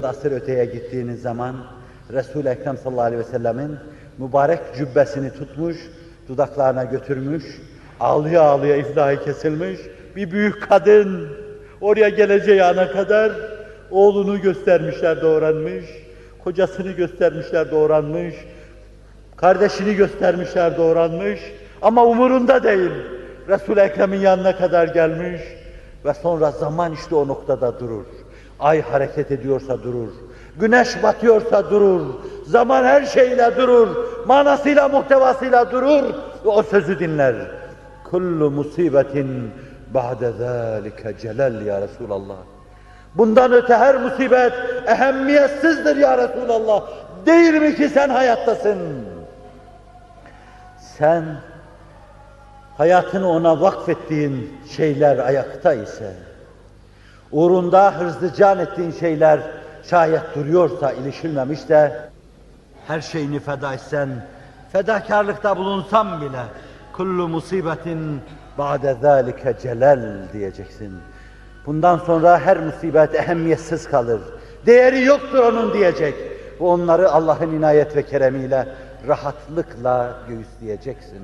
Asır öteye gittiğiniz zaman Resul-i Ekrem sallallahu aleyhi ve sellemin mübarek cübbesini tutmuş, dudaklarına götürmüş, ağlıya ağlıya iflahı kesilmiş bir büyük kadın oraya geleceği ana kadar oğlunu göstermişler doğranmış, kocasını göstermişler doğranmış, kardeşini göstermişler doğranmış ama umurunda değil. Resul-i Ekrem'in yanına kadar gelmiş ve sonra zaman işte o noktada durur. Ay hareket ediyorsa durur, güneş batıyorsa durur, zaman her şeyle durur, manasıyla muhtevasıyla durur ve o sözü dinler. Kullu musibetin ba'de zâlike celal ya Resulallah. Bundan öte her musibet ehemmiyetsizdir ya Resulallah. Değil mi ki sen hayattasın? Sen hayatını ona vakfettiğin şeyler ayakta ise, uğrunda hırzı can ettiğin şeyler şayet duruyorsa, ilişilmemiş de, her şeyini feda etsen, fedakarlıkta bulunsan bile, kullu musibetin ba'de zâlike celal diyeceksin. Bundan sonra her musibet ehemmiyetsiz kalır. Değeri yoktur onun diyecek. Ve onları Allah'ın inayet ve keremiyle rahatlıkla göğüsleyeceksin.